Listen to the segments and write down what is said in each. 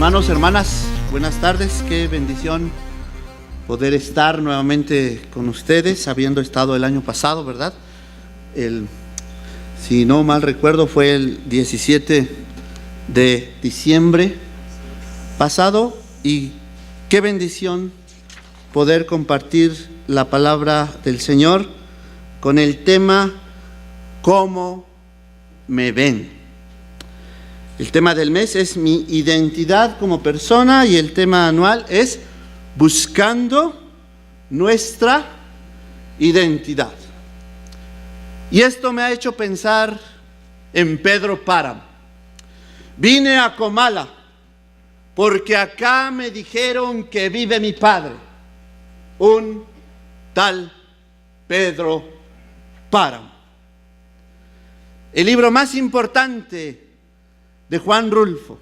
Hermanos, hermanas, buenas tardes. Qué bendición poder estar nuevamente con ustedes, habiendo estado el año pasado, ¿verdad? Si no mal recuerdo, fue el 17 de diciembre pasado, y qué bendición poder compartir la palabra del Señor con el tema ¿cómo me ven? El tema del mes es mi identidad como persona, y el tema anual es buscando nuestra identidad. Y esto me ha hecho pensar en Pedro Páramo. Vine a Comala porque acá me dijeron que vive mi padre, un tal Pedro Páramo. El libro más importante de Juan Rulfo,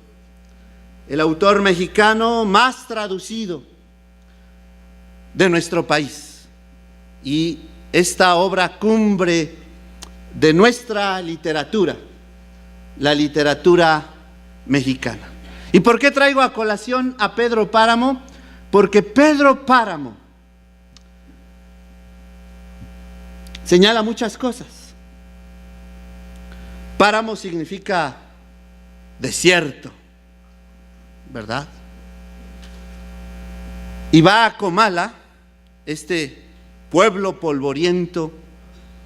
el autor mexicano más traducido de nuestro país, y esta obra cumbre de nuestra literatura, la literatura mexicana. ¿Y por qué traigo a colación a Pedro Páramo? Porque Pedro Páramo señala muchas cosas. Páramo significa desierto, ¿verdad? Y va a Comala, este pueblo polvoriento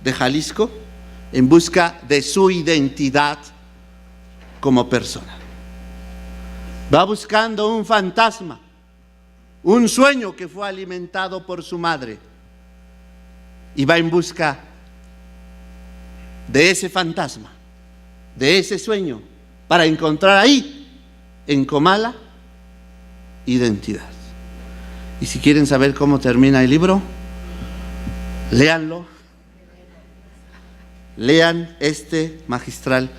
de Jalisco, en busca de su identidad como persona. Va buscando un fantasma, un sueño que fue alimentado por su madre, y va en busca de ese fantasma, de ese sueño, para encontrar ahí, en Comala, identidad. Y si quieren saber cómo termina el libro, léanlo. Lean este magistral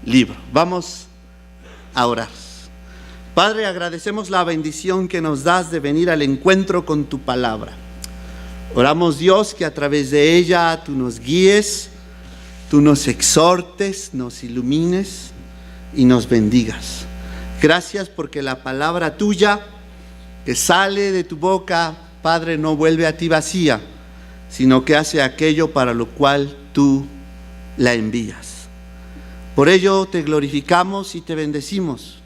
libro. Vamos a orar. Padre, agradecemos la bendición que nos das de venir al encuentro con tu palabra. Oramos, Dios, que a través de ella tú nos guíes, tú nos exhortes, nos ilumines y nos bendigas. Gracias porque la palabra tuya que sale de tu boca, Padre, no vuelve a ti vacía, sino que hace aquello para lo cual tú la envías. Por ello te glorificamos y te bendecimos.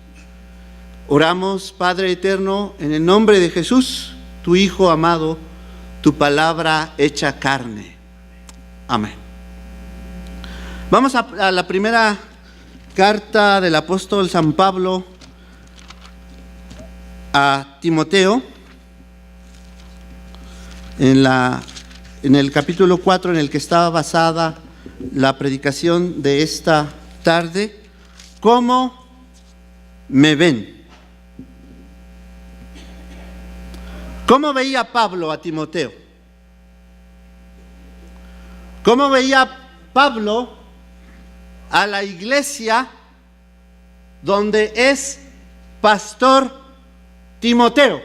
Oramos, Padre eterno, en el nombre de Jesús, tu Hijo amado, tu palabra hecha carne. Amén. Vamos a la primera carta del apóstol San Pablo a Timoteo, en el capítulo 4, en el que estaba basada la predicación de esta tarde. ¿Cómo me ven? ¿Cómo veía Pablo a Timoteo? ¿Cómo veía Pablo a la iglesia donde es pastor Timoteo?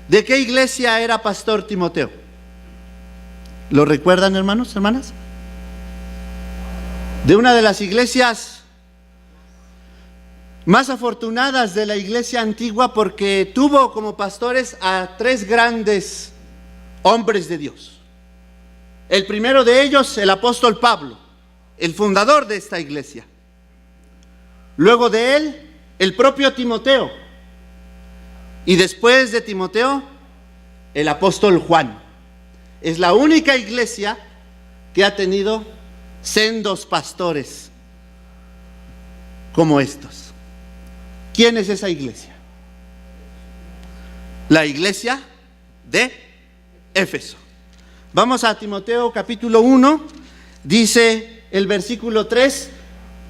¿De qué iglesia era pastor Timoteo? ¿Lo recuerdan, hermanos, hermanas? De una de las iglesias más afortunadas de la iglesia antigua, porque tuvo como pastores a tres grandes hombres de Dios. El primero de ellos, el apóstol Pablo, el fundador de esta iglesia. Luego de él, el propio Timoteo. Y después de Timoteo, el apóstol Juan. Es la única iglesia que ha tenido sendos pastores como estos. ¿Quién es esa iglesia? La iglesia de Éfeso. Vamos a Timoteo capítulo 1, dice el versículo 3,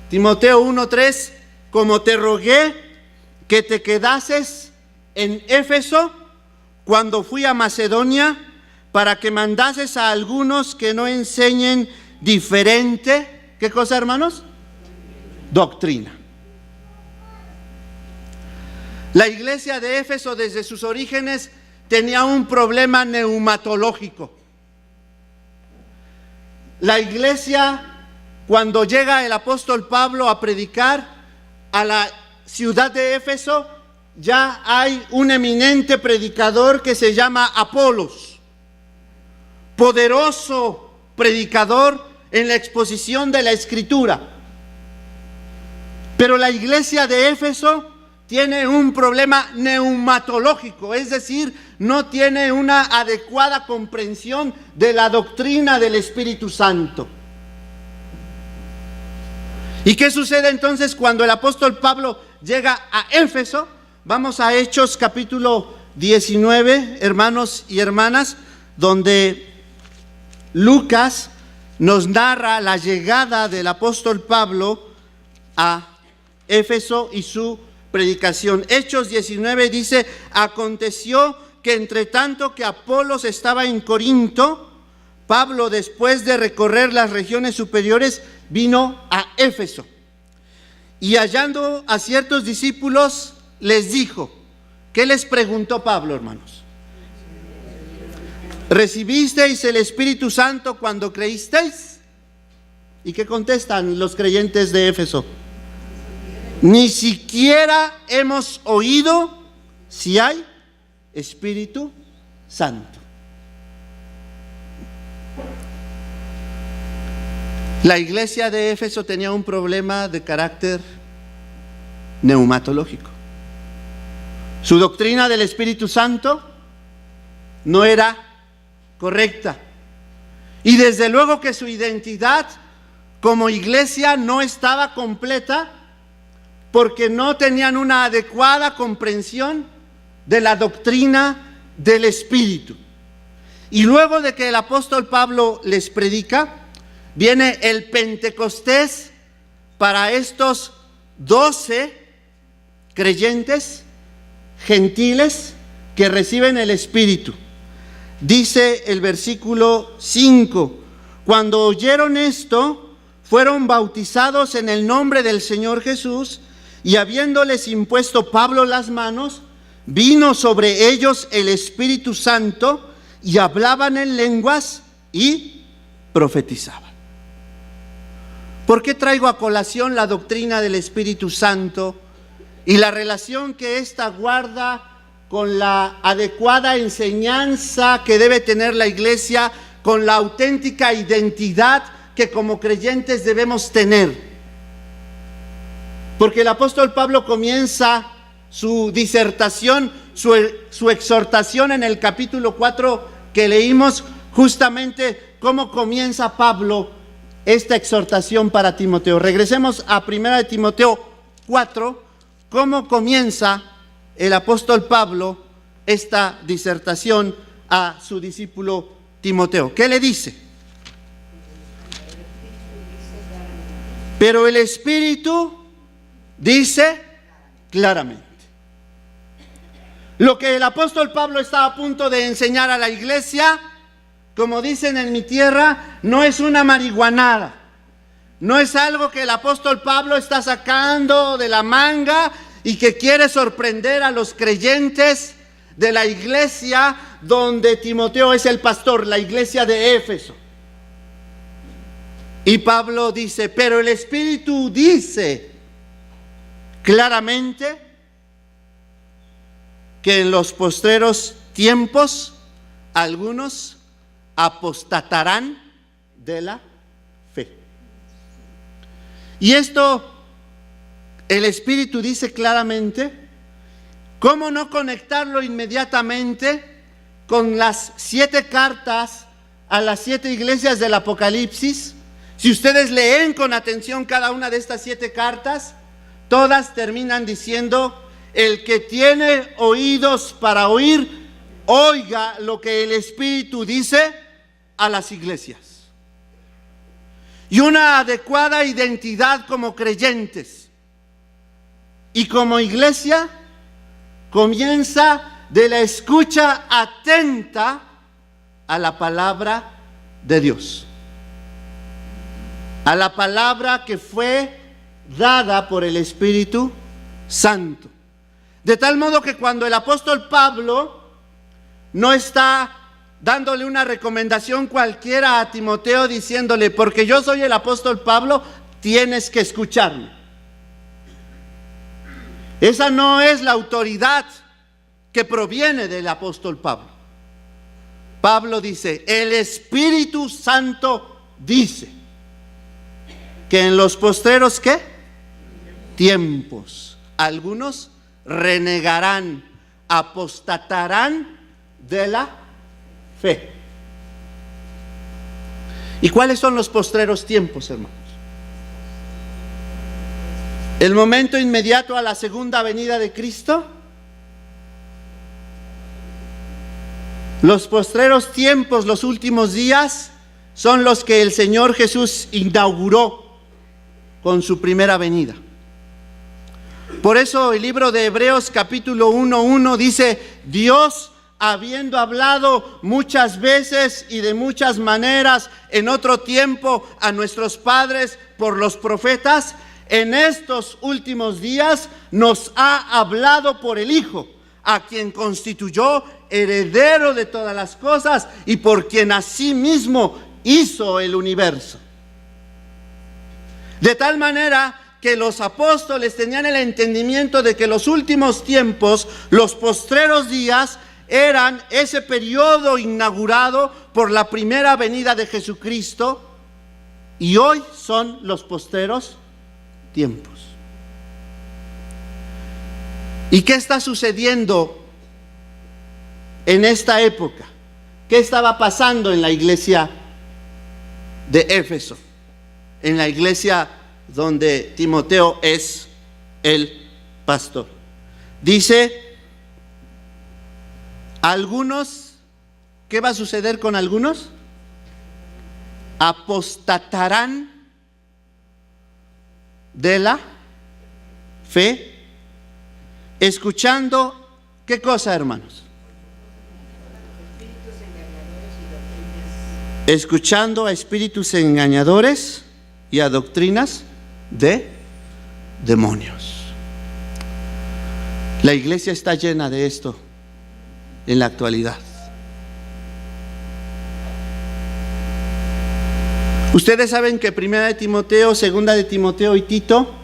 Timoteo 1:3, como te rogué que te quedases en Éfeso cuando fui a Macedonia, para que mandases a algunos que no enseñen diferente, ¿qué cosa, hermanos? Doctrina. La iglesia de Éfeso desde sus orígenes tenía un problema neumatológico. La iglesia, cuando llega el apóstol Pablo a predicar, a la ciudad de Éfeso ya hay un eminente predicador que se llama Apolos, poderoso predicador en la exposición de la Escritura. Pero la iglesia de Éfeso tiene un problema neumatológico, es decir, no tiene una adecuada comprensión de la doctrina del Espíritu Santo. ¿Y qué sucede entonces cuando el apóstol Pablo llega a Éfeso? Vamos a Hechos capítulo 19, hermanos y hermanas, donde Lucas nos narra la llegada del apóstol Pablo a Éfeso y su predicación. Hechos 19 dice: aconteció que entre tanto que Apolos estaba en Corinto, Pablo, después de recorrer las regiones superiores, vino a Éfeso. Y hallando a ciertos discípulos, les dijo, ¿qué les preguntó Pablo, hermanos? ¿Recibisteis el Espíritu Santo cuando creísteis? ¿Y qué contestan los creyentes de Éfeso? Ni siquiera hemos oído si hay Espíritu Santo. La iglesia de Éfeso tenía un problema de carácter neumatológico. Su doctrina del Espíritu Santo no era correcta. Y desde luego que su identidad como iglesia no estaba completa, porque no tenían una adecuada comprensión de la doctrina del Espíritu. Y luego de que el apóstol Pablo les predica, viene el Pentecostés para estos 12 creyentes gentiles que reciben el Espíritu. Dice el versículo 5: cuando oyeron esto, fueron bautizados en el nombre del Señor Jesús, y habiéndoles impuesto Pablo las manos, vino sobre ellos el Espíritu Santo, y hablaban en lenguas y profetizaban. ¿Por qué traigo a colación la doctrina del Espíritu Santo y la relación que ésta guarda con la adecuada enseñanza que debe tener la iglesia, con la auténtica identidad que como creyentes debemos tener? Porque el apóstol Pablo comienza su disertación, su exhortación en el capítulo 4 que leímos, justamente cómo comienza Pablo esta exhortación para Timoteo. Regresemos a 1 Timoteo 4, cómo comienza el apóstol Pablo esta disertación a su discípulo Timoteo. ¿Qué le dice? Pero el Espíritu dice claramente. Lo que el apóstol Pablo está a punto de enseñar a la iglesia, como dicen en mi tierra, no es una marihuanada. No es algo que el apóstol Pablo está sacando de la manga y que quiere sorprender a los creyentes de la iglesia donde Timoteo es el pastor, la iglesia de Éfeso. Y Pablo dice, pero el Espíritu dice claramente que en los postreros tiempos algunos apostatarán de la fe. Y esto el Espíritu dice claramente. ¿Cómo no conectarlo inmediatamente con las 7 cartas a las 7 iglesias del Apocalipsis? Si ustedes leen con atención cada una de estas 7 cartas, todas terminan diciendo: el que tiene oídos para oír, oiga lo que el Espíritu dice a las iglesias. Y una adecuada identidad como creyentes y como iglesia comienza de la escucha atenta a la palabra de Dios, a la palabra que fue dada por el Espíritu Santo. De tal modo que cuando el apóstol Pablo no está dándole una recomendación cualquiera a Timoteo diciéndole, porque yo soy el apóstol Pablo, tienes que escucharme. Esa no es la autoridad que proviene del apóstol Pablo. Pablo dice, el Espíritu Santo dice que en los postreros ¿qué? Tiempos, algunos renegarán, apostatarán de la fe. ¿Y cuáles son los postreros tiempos, hermanos? El momento inmediato a la segunda venida de Cristo. Los postreros tiempos, los últimos días, son los que el Señor Jesús inauguró con su primera venida. Por eso el libro de Hebreos capítulo 1:1 dice, Dios, habiendo hablado muchas veces y de muchas maneras en otro tiempo a nuestros padres por los profetas, en estos últimos días nos ha hablado por el Hijo, a quien constituyó heredero de todas las cosas y por quien asimismo hizo el universo. De tal manera que los apóstoles tenían el entendimiento de que los últimos tiempos, los postreros días, eran ese periodo inaugurado por la primera venida de Jesucristo, y hoy son los postreros tiempos. ¿Y qué está sucediendo en esta época? ¿Qué estaba pasando en la iglesia de Éfeso? En la iglesia donde Timoteo es el pastor. Dice, algunos, ¿qué va a suceder con algunos? Apostatarán de la fe, escuchando, ¿qué cosa, hermanos? Escuchando a espíritus engañadores y a doctrinas de demonios. La iglesia está llena de esto en la actualidad. Ustedes saben que Primera de Timoteo, Segunda de Timoteo y Tito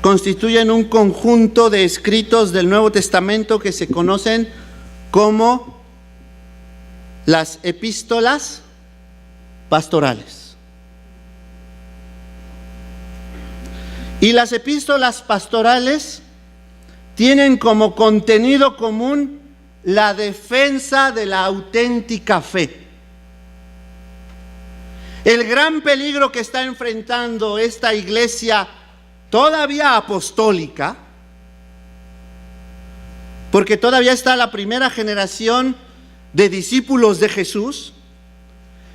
constituyen un conjunto de escritos del Nuevo Testamento que se conocen como las epístolas pastorales. Y las epístolas pastorales tienen como contenido común la defensa de la auténtica fe. El gran peligro que está enfrentando esta iglesia todavía apostólica, porque todavía está la primera generación de discípulos de Jesús,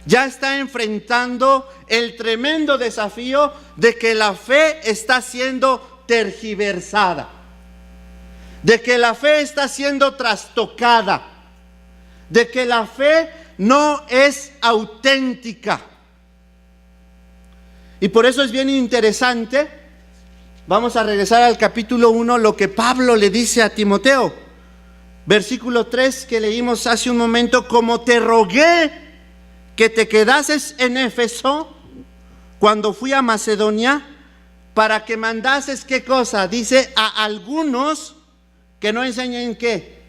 ya está enfrentando el tremendo desafío de que la fe está siendo tergiversada, de que la fe está siendo trastocada, de que la fe no es auténtica. Y por eso es bien interesante, vamos a regresar al capítulo 1, lo que Pablo le dice a Timoteo. Versículo 3 que leímos hace un momento, como te rogué que te quedases en Éfeso cuando fui a Macedonia, para que mandases, ¿qué cosa? Dice, a algunos que no enseñen, ¿qué?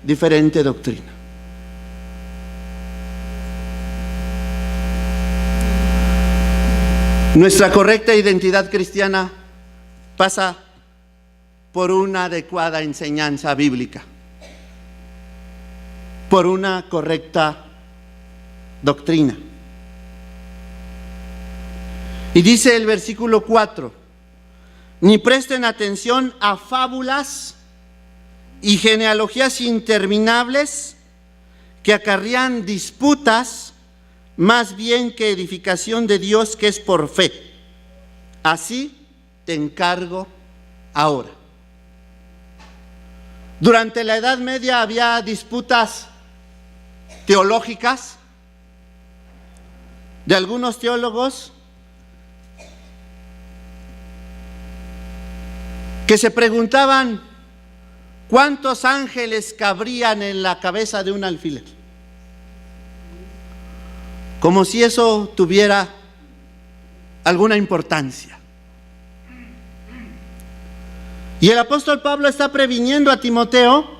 Diferente doctrina. Nuestra correcta identidad cristiana pasa por una adecuada enseñanza bíblica, por una correcta doctrina. Y dice el versículo 4, ni presten atención a fábulas y genealogías interminables que acarrean disputas, más bien que edificación de Dios que es por fe. Así te encargo ahora. Durante la Edad Media había disputas teológicas de algunos teólogos que se preguntaban cuántos ángeles cabrían en la cabeza de un alfiler, como si eso tuviera alguna importancia. Y el apóstol Pablo está previniendo a Timoteo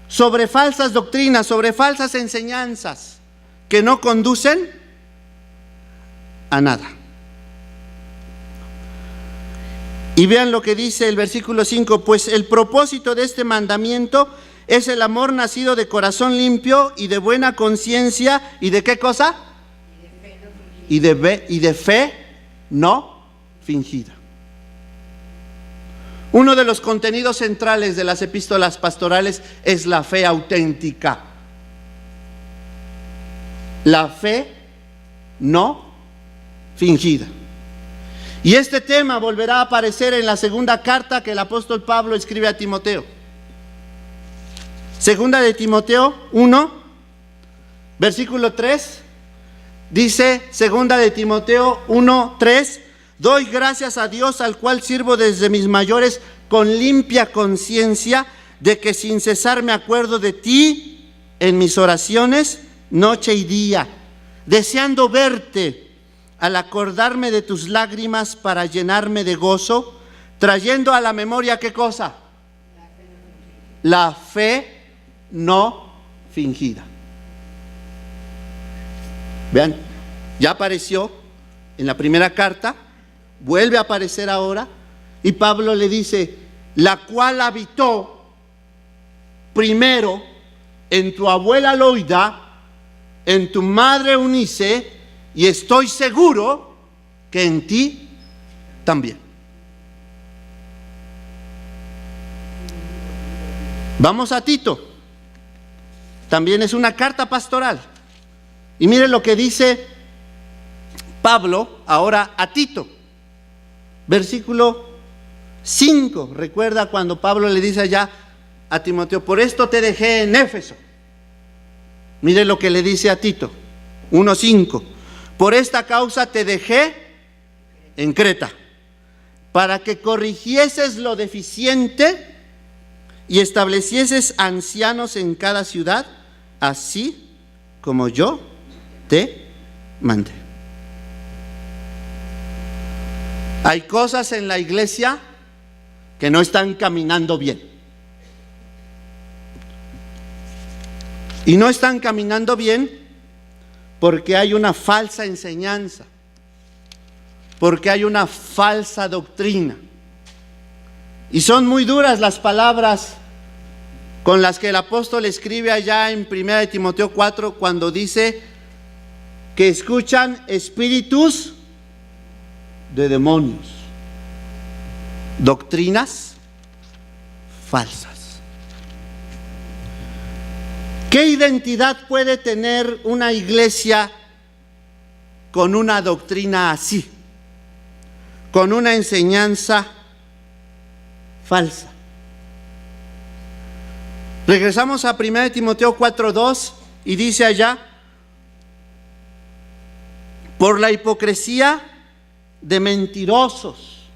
sobre falsas doctrinas, sobre falsas enseñanzas que no conducen a nada. Y vean lo que dice el versículo 5: pues el propósito de este mandamiento es el amor nacido de corazón limpio y de buena conciencia. ¿Y de qué cosa? Y de fe no fingida. Uno de los contenidos centrales de las epístolas pastorales es la fe auténtica. La fe no fingida. Y este tema volverá a aparecer en la segunda carta que el apóstol Pablo escribe a Timoteo. Segunda de Timoteo 1, versículo 3, dice, segunda de Timoteo 1, 3, doy gracias a Dios, al cual sirvo desde mis mayores con limpia conciencia, de que sin cesar me acuerdo de ti en mis oraciones, noche y día, deseando verte, al acordarme de tus lágrimas para llenarme de gozo, trayendo a la memoria, ¿qué cosa? La fe no fingida. Vean, ya apareció en la primera carta, vuelve a aparecer ahora, y Pablo le dice, la cual habitó primero en tu abuela Loida, en tu madre Eunice, y estoy seguro que en ti también. Vamos a Tito. También es una carta pastoral. Y miren lo que dice Pablo ahora a Tito. Versículo 5. Recuerda cuando Pablo le dice allá a Timoteo, por esto te dejé en Éfeso. Miren lo que le dice a Tito. 1:5. Por esta causa te dejé en Creta, para que corrigieses lo deficiente y establecieses ancianos en cada ciudad, así como yo te mandé. Hay cosas en la iglesia que no están caminando bien. Y no están caminando bien porque hay una falsa enseñanza, porque hay una falsa doctrina. Y son muy duras las palabras con las que el apóstol escribe allá en 1 Timoteo 4, cuando dice que escuchan espíritus de demonios, doctrinas falsas. ¿Qué identidad puede tener una iglesia con una doctrina así? Con una enseñanza falsa. Regresamos a 1 Timoteo 4:2 y dice allá, por la hipocresía de mentirosos,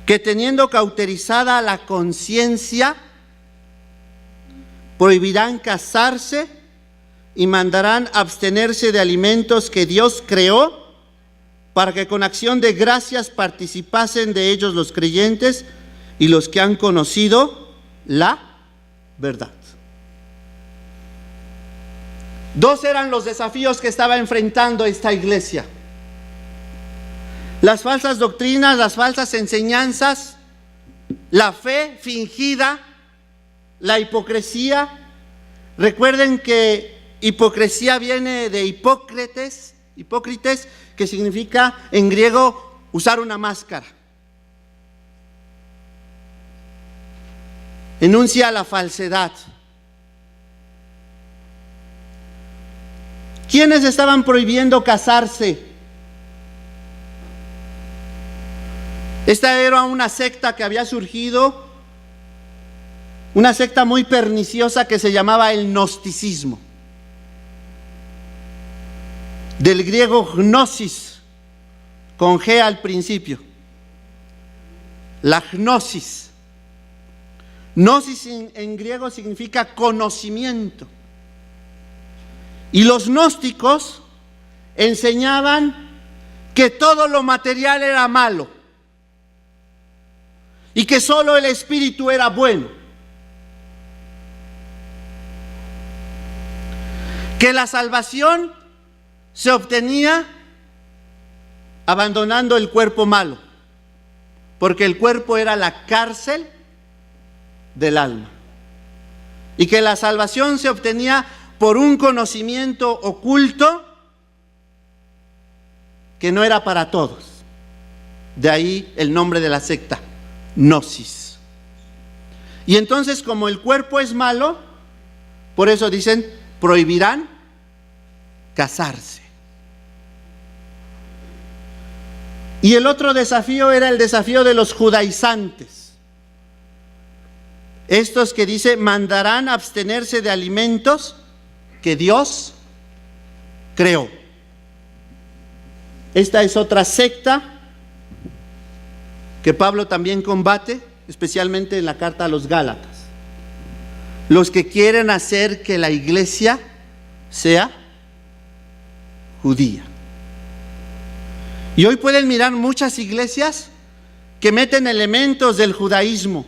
que teniendo cauterizada la conciencia, prohibirán casarse y mandarán abstenerse de alimentos que Dios creó, para que con acción de gracias participasen de ellos los creyentes y los que han conocido la verdad. Dos eran los desafíos que estaba enfrentando esta iglesia: las falsas doctrinas, las falsas enseñanzas, la fe fingida, la hipocresía. Recuerden que hipocresía viene de hipócrites, que significa en griego usar una máscara. Enuncia la falsedad. ¿Quiénes estaban prohibiendo casarse? Esta era una secta que había surgido, una secta muy perniciosa que se llamaba el gnosticismo. Del griego gnosis, con G al principio. La gnosis. Gnosis en griego significa conocimiento. Y los gnósticos enseñaban que todo lo material era malo, y que solo el Espíritu era bueno, que la salvación se obtenía abandonando el cuerpo malo, porque el cuerpo era la cárcel del alma, y que la salvación se obtenía por un conocimiento oculto que no era para todos. De ahí el nombre de la secta, Gnosis. Y entonces, como el cuerpo es malo, por eso dicen, prohibirán casarse. Y el otro desafío era el desafío de los judaizantes. Estos que dice, mandarán abstenerse de alimentos que Dios creó. Esta es otra secta que Pablo también combate, especialmente en la carta a los Gálatas. Los que quieren hacer que la iglesia sea judía. Y hoy pueden mirar muchas iglesias que meten elementos del judaísmo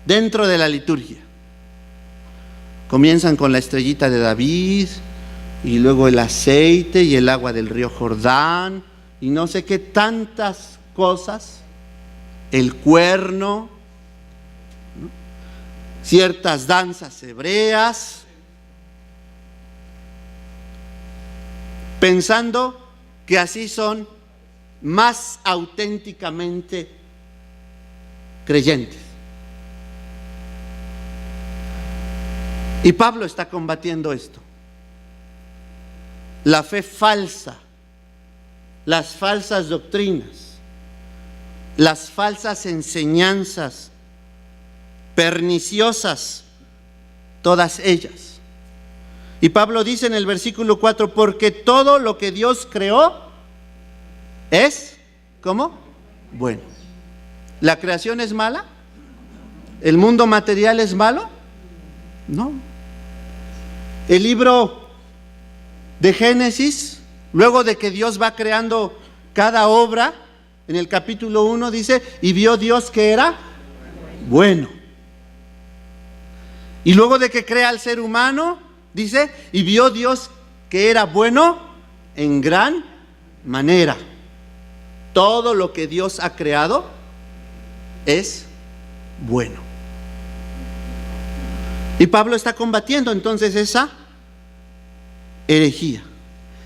dentro de la liturgia. Comienzan con la estrellita de David, y luego el aceite y el agua del río Jordán, y no sé qué tantas cosas, el cuerno, ¿no? Ciertas danzas hebreas, pensando que así son más auténticamente creyentes. Y Pablo está combatiendo esto. La fe falsa, las falsas doctrinas, las falsas enseñanzas perniciosas, todas ellas. Y Pablo dice en el versículo 4, porque todo lo que Dios creó es, ¿cómo? Bueno. ¿La creación es mala? ¿El mundo material es malo? No. El libro de Génesis, luego de que Dios va creando cada obra, en el capítulo 1 dice, y vio Dios que era bueno. Y luego de que crea al ser humano, dice, y vio Dios que era bueno en gran manera. Todo lo que Dios ha creado es bueno. Y Pablo está combatiendo entonces esa herejía.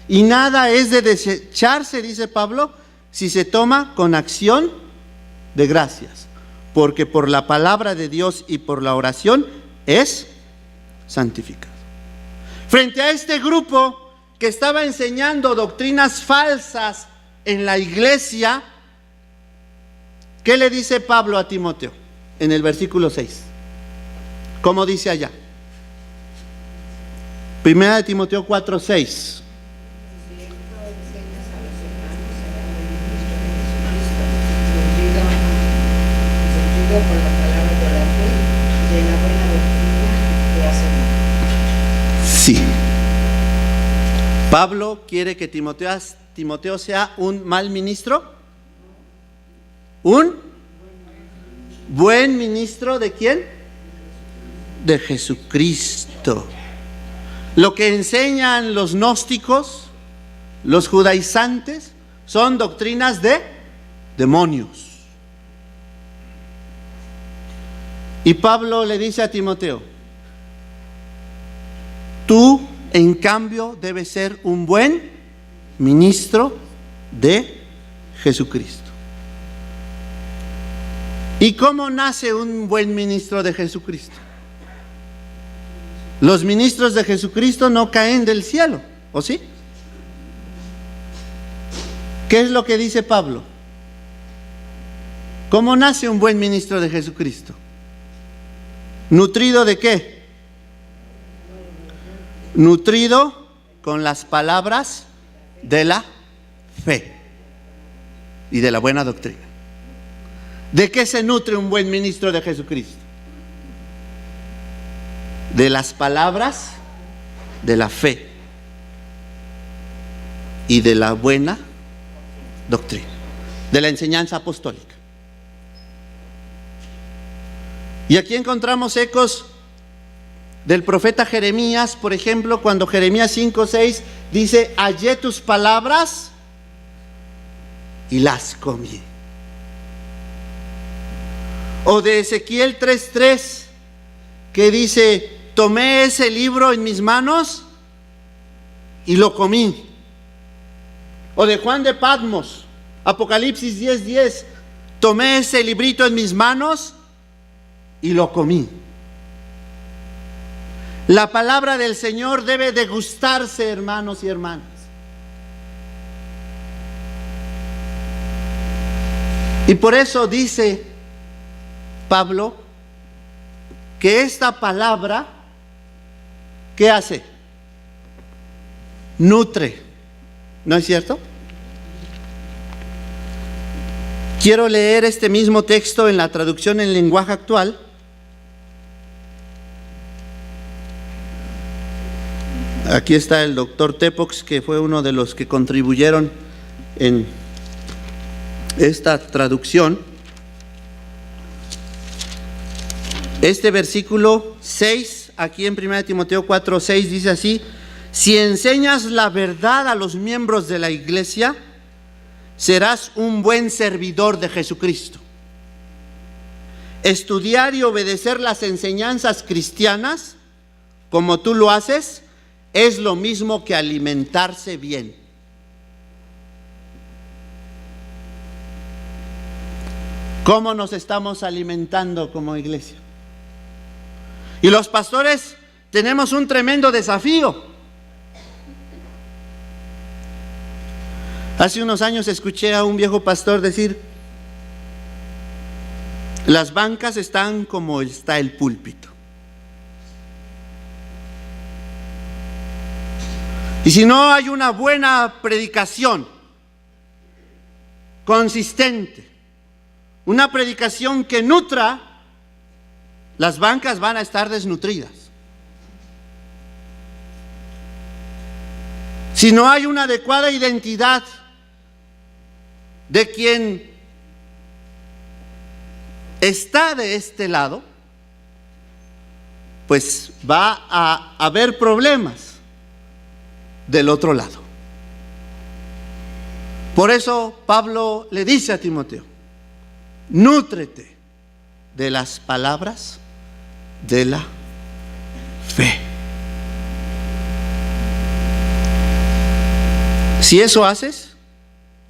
Y nada es de desecharse, dice Pablo, si se toma con acción de gracias, porque por la palabra de Dios y por la oración es santificado. Frente a este grupo que estaba enseñando doctrinas falsas en la iglesia, ¿qué le dice Pablo a Timoteo en el versículo 6? ¿Cómo dice allá? Primera de Timoteo 4:6. Por la palabra de la fe, de la buena doctrina que hacen. Sí. Pablo quiere que Timoteo sea un mal ministro. ¿Un buen ministro de quién? De Jesucristo. Lo que enseñan los gnósticos, los judaizantes, son doctrinas de demonios. Y Pablo le dice a Timoteo, tú en cambio debes ser un buen ministro de Jesucristo. ¿Y cómo nace un buen ministro de Jesucristo? Los ministros de Jesucristo no caen del cielo, ¿o sí? ¿Qué es lo que dice Pablo? ¿Cómo nace un buen ministro de Jesucristo? ¿Nutrido de qué? Nutrido con las palabras de la fe y de la buena doctrina. ¿De qué se nutre un buen ministro de Jesucristo? De las palabras de la fe y de la buena doctrina, de la enseñanza apostólica. Y aquí encontramos ecos del profeta Jeremías, por ejemplo, cuando Jeremías 5:6 dice: hallé tus palabras y las comí. O de Ezequiel 3:3, que dice: tomé ese libro en mis manos y lo comí. O de Juan de Patmos, Apocalipsis 10:10, tomé ese librito en mis manos y lo comí. La palabra del Señor debe degustarse, hermanos y hermanas. Y por eso dice Pablo que esta palabra, ¿qué hace? Nutre, ¿no es cierto? Quiero leer este mismo texto en la traducción en lenguaje actual. Aquí está el doctor Tepox, que fue uno de los que contribuyeron en esta traducción. Este versículo 6, aquí en 1 Timoteo 4:6, dice así: si enseñas la verdad a los miembros de la iglesia, serás un buen servidor de Jesucristo. Estudiar y obedecer las enseñanzas cristianas, como tú lo haces, es lo mismo que alimentarse bien. ¿Cómo nos estamos alimentando como iglesia? Y los pastores tenemos un tremendo desafío. Hace unos años escuché a un viejo pastor decir: las bancas están como está el púlpito. Y si no hay una buena predicación consistente, una predicación que nutra, las bancas van a estar desnutridas. Si no hay una adecuada identidad de quien está de este lado, pues va a haber problemas del otro lado. Por eso Pablo le dice a Timoteo: nútrete de las palabras de la fe. Si eso haces,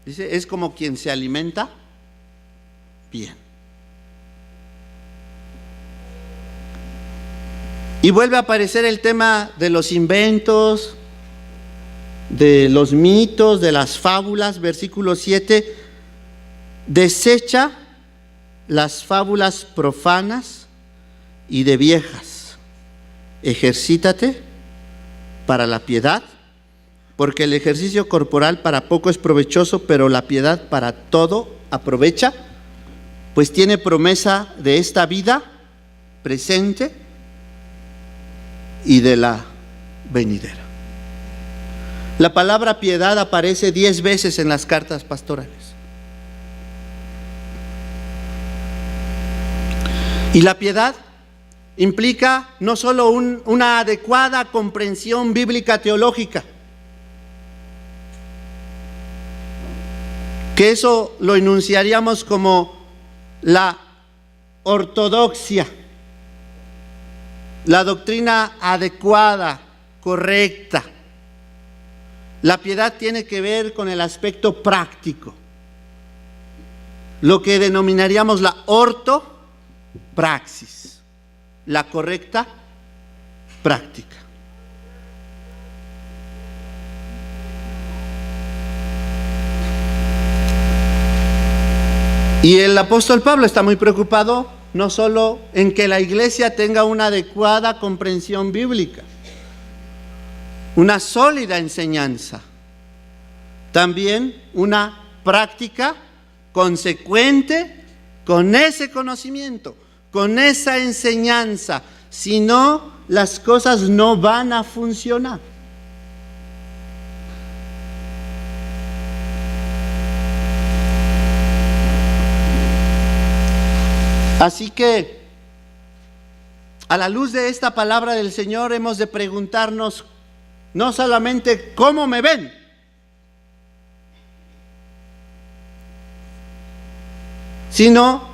dice, es como quien se alimenta bien. Y vuelve a aparecer el tema de los inventos, de los mitos, de las fábulas. Versículo 7: desecha las fábulas profanas y de viejas, ejercítate para la piedad, porque el ejercicio corporal para poco es provechoso, pero la piedad para todo aprovecha, pues tiene promesa de esta vida presente y de la venidera. La palabra piedad aparece 10 veces en las cartas pastorales. Y la piedad implica no solo una adecuada comprensión bíblica teológica, que eso lo enunciaríamos como la ortodoxia, la doctrina adecuada, correcta. La piedad tiene que ver con el aspecto práctico, lo que denominaríamos la ortopraxis, la correcta práctica. Y el apóstol Pablo está muy preocupado no solo en que la iglesia tenga una adecuada comprensión bíblica, una sólida enseñanza, también una práctica consecuente con ese conocimiento, con esa enseñanza. Si no, las cosas no van a funcionar. Así que A la luz de esta palabra del Señor hemos de preguntarnos no solamente cómo me ven, sino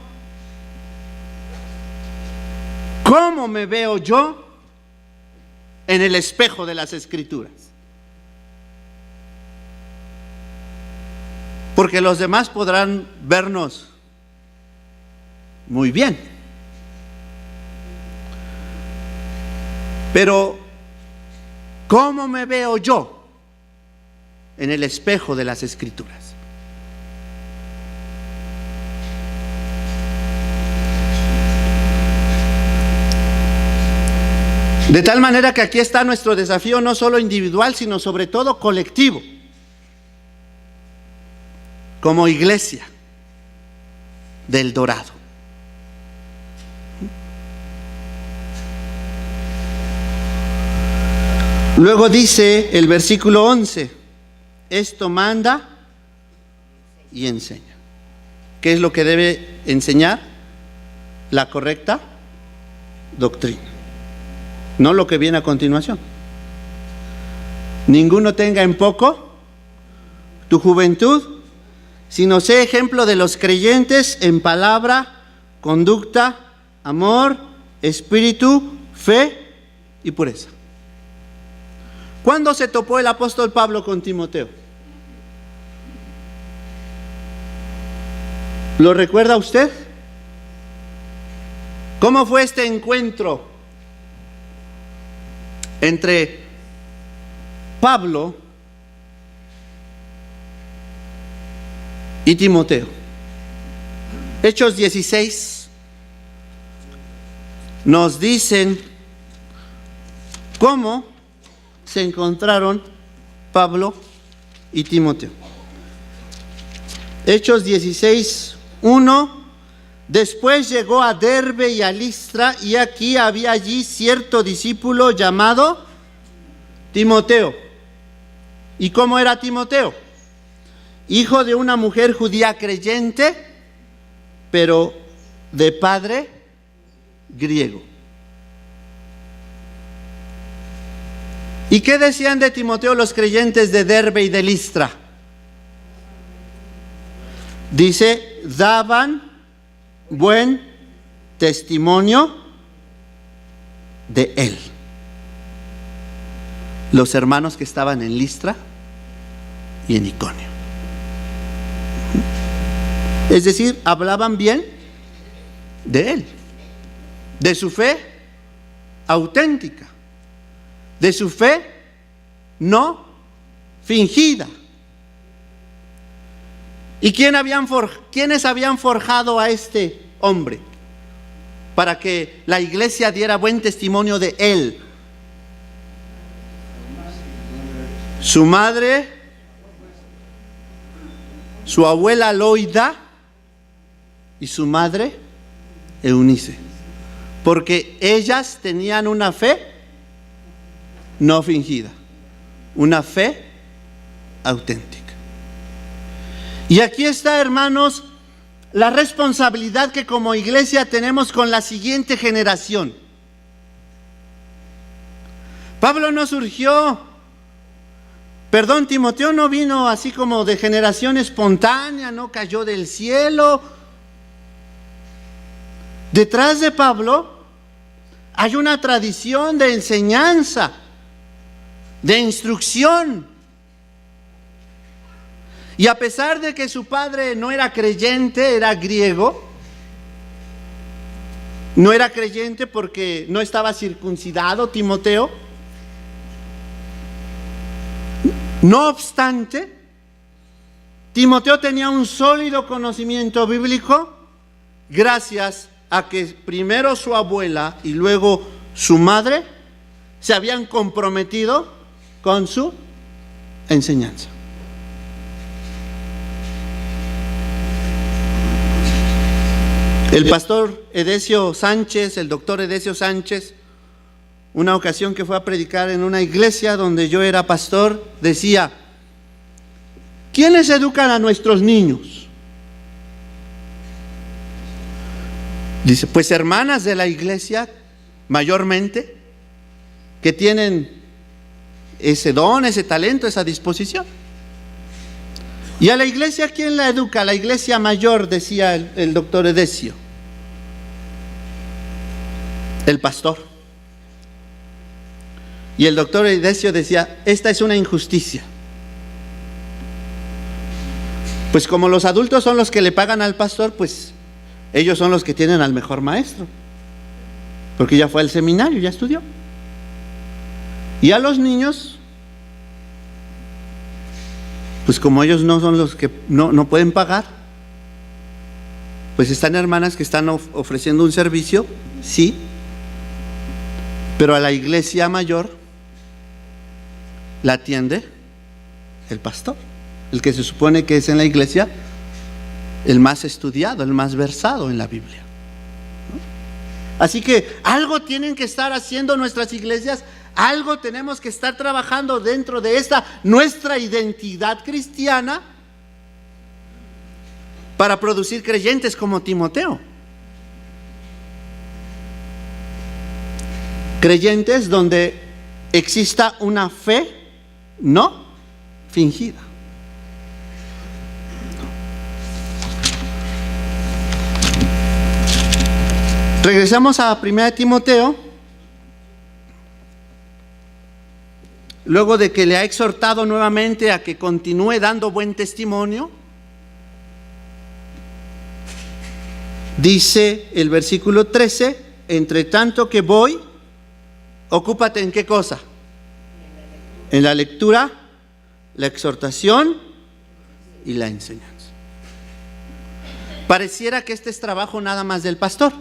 cómo me veo yo en el espejo de las Escrituras. Porque los demás podrán vernos muy bien, pero ¿cómo me veo yo en el espejo de las Escrituras? De tal manera que aquí está nuestro desafío, no solo individual, sino sobre todo colectivo, como iglesia del Dorado. Luego dice el versículo 11, esto manda y enseña. ¿Qué es lo que debe enseñar? La correcta doctrina, no lo que viene a continuación. Ninguno tenga en poco tu juventud, sino sé ejemplo de los creyentes en palabra, conducta, amor, espíritu, fe y pureza. ¿Cuándo se topó el apóstol Pablo con Timoteo? ¿Lo recuerda usted? ¿Cómo fue este encuentro entre Pablo y Timoteo? Hechos 16 nos dicen cómo se encontraron Pablo y Timoteo. Hechos 16:1. Después llegó a Derbe y a Listra, y aquí había allí cierto discípulo llamado Timoteo. ¿Y cómo era Timoteo? Hijo de una mujer judía creyente, pero de padre griego. ¿Y qué decían de Timoteo los creyentes de Derbe y de Listra? Dice, daban buen testimonio de él. Los hermanos que estaban en Listra y en Iconio. Es decir, hablaban bien de él, de su fe auténtica, de su fe no fingida. ¿Y quiénes habían forjado a este hombre para que la iglesia diera buen testimonio de él? Su madre, su abuela Loida y su madre Eunice, porque ellas tenían una fe no fingida, una fe auténtica. Y aquí está, hermanos, la responsabilidad que como iglesia tenemos con la siguiente generación. Timoteo no vino así como de generación espontánea, no cayó del cielo. Detrás de Pablo hay una tradición de enseñanza, de instrucción. Y a pesar de que su padre no era creyente, era griego, no era creyente porque no estaba circuncidado Timoteo. No obstante, Timoteo tenía un sólido conocimiento bíblico gracias a que primero su abuela y luego su madre se habían comprometido con su enseñanza. El pastor Edesio Sánchez, el doctor Edesio Sánchez, una ocasión que fue a predicar en una iglesia donde yo era pastor, decía, ¿quiénes educan a nuestros niños? Dice, pues hermanas de la iglesia mayormente, que tienen ese don, ese talento, esa disposición. Y a la iglesia, ¿quién la educa? La iglesia mayor, decía el doctor Edesio, el pastor. Y el doctor Edesio decía, esta es una injusticia. Pues como los adultos son los que le pagan al pastor, pues ellos son los que tienen al mejor maestro, porque ya fue al seminario, ya estudió. Y a los niños, pues como ellos no son los que no pueden pagar, pues están hermanas que están ofreciendo un servicio, sí, pero a la iglesia mayor la atiende el pastor, el que se supone que es en la iglesia el más estudiado, el más versado en la Biblia. Así que algo tienen que estar haciendo nuestras iglesias, algo tenemos que estar trabajando dentro de esta nuestra identidad cristiana para producir creyentes como Timoteo. Creyentes donde exista una fe no fingida. Regresamos a 1 Timoteo, luego de que le ha exhortado nuevamente a que continúe dando buen testimonio. Dice el versículo 13, entre tanto que voy, ocúpate en qué cosa, en la lectura, la exhortación y la enseñanza. Pareciera que este es trabajo nada más del pastor.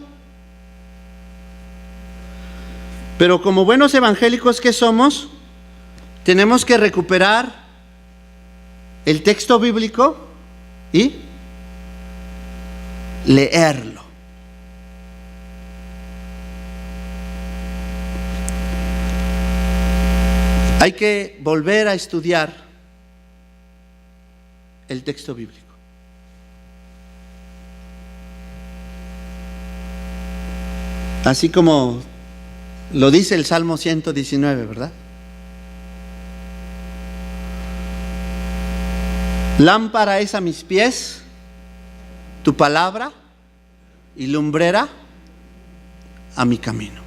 Pero como buenos evangélicos que somos, tenemos que recuperar el texto bíblico y leerlo. Hay que volver a estudiar el texto bíblico. Así como lo dice el Salmo 119, ¿verdad? Lámpara es a mis pies tu palabra y lumbrera a mi camino.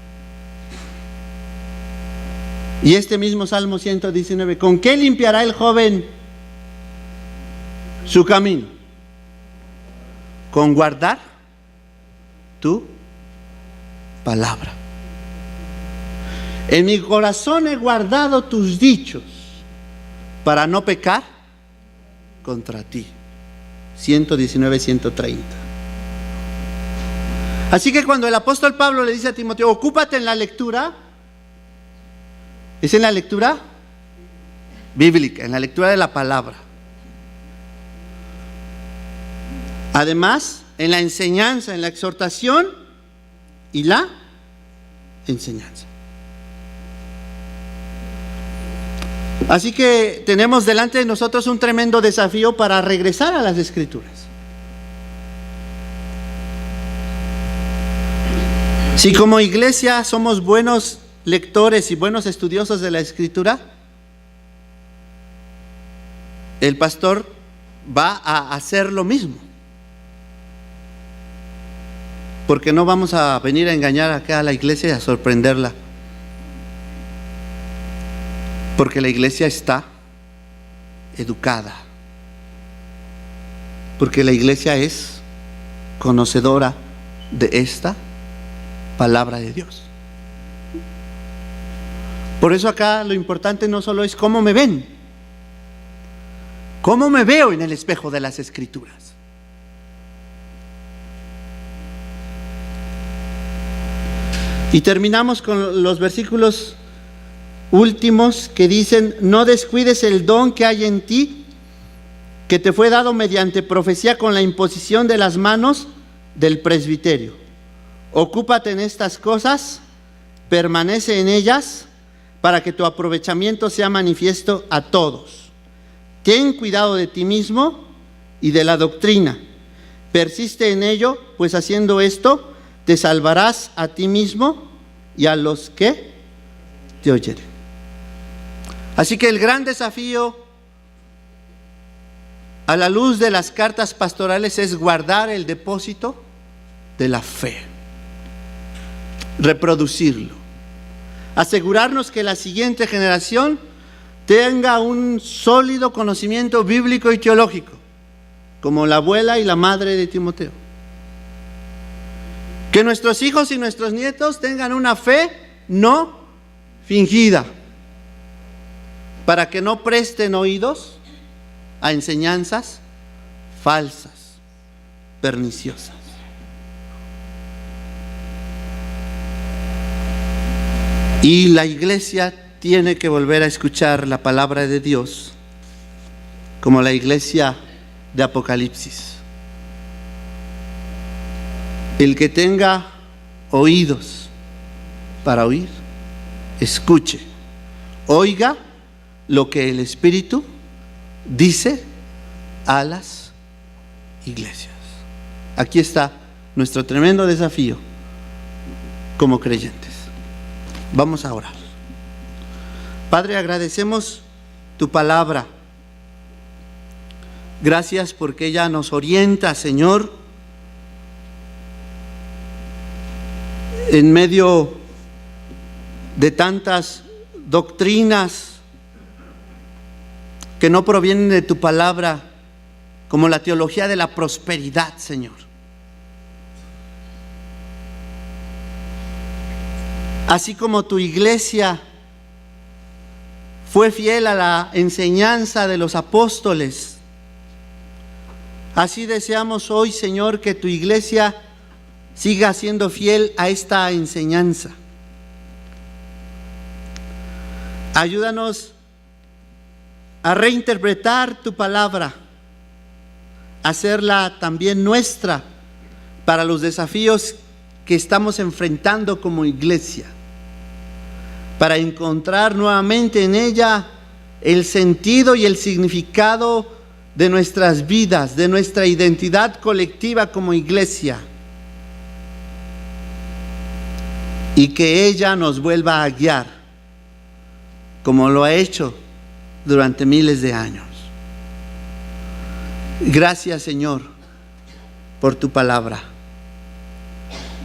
Y este mismo Salmo 119, ¿con qué limpiará el joven su camino? Con guardar tu palabra. En mi corazón he guardado tus dichos para no pecar contra ti. 119, 130. Así que cuando el apóstol Pablo le dice a Timoteo, ocúpate en la lectura, es en la lectura bíblica, en la lectura de la palabra. Además, en la enseñanza, en la exhortación y la enseñanza. Así que tenemos delante de nosotros un tremendo desafío para regresar a las Escrituras. Si como iglesia somos buenos lectores y buenos estudiosos de la Escritura, el pastor va a hacer lo mismo. Porque no vamos a venir a engañar acá a la iglesia y a sorprenderla. Porque la iglesia está educada. Porque la iglesia es conocedora de esta palabra de Dios. Por eso acá lo importante no solo es cómo me ven, cómo me veo en el espejo de las Escrituras. Y terminamos con los versículos últimos que dicen: no descuides el don que hay en ti, que te fue dado mediante profecía con la imposición de las manos del presbiterio. Ocúpate en estas cosas, permanece en ellas, para que tu aprovechamiento sea manifiesto a todos. Ten cuidado de ti mismo y de la doctrina. Persiste en ello, pues haciendo esto te salvarás a ti mismo y a los que te oyeren. Así que el gran desafío a la luz de las cartas pastorales es guardar el depósito de la fe, reproducirlo, asegurarnos que la siguiente generación tenga un sólido conocimiento bíblico y teológico, como la abuela y la madre de Timoteo. Que nuestros hijos y nuestros nietos tengan una fe no fingida, para que no presten oídos a enseñanzas falsas, perniciosas. Y la iglesia tiene que volver a escuchar la palabra de Dios, como la iglesia de Apocalipsis. El que tenga oídos para oír, escuche, oiga lo que el Espíritu dice a las iglesias. Aquí está nuestro tremendo desafío como creyentes. Vamos a orar. Padre, agradecemos tu palabra. Gracias porque ella nos orienta, Señor, en medio de tantas doctrinas que no provienen de tu palabra, como la teología de la prosperidad, Señor. Así como tu iglesia fue fiel a la enseñanza de los apóstoles, así deseamos hoy, Señor, que tu iglesia siga siendo fiel a esta enseñanza. Ayúdanos a reinterpretar tu palabra, a hacerla también nuestra para los desafíos que estamos enfrentando como iglesia, para encontrar nuevamente en ella el sentido y el significado de nuestras vidas, de nuestra identidad colectiva como iglesia, y que ella nos vuelva a guiar como lo ha hecho durante miles de años. Gracias, Señor, por tu palabra.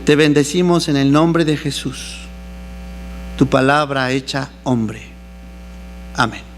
Te bendecimos en el nombre de Jesús, tu palabra hecha hombre. Amén.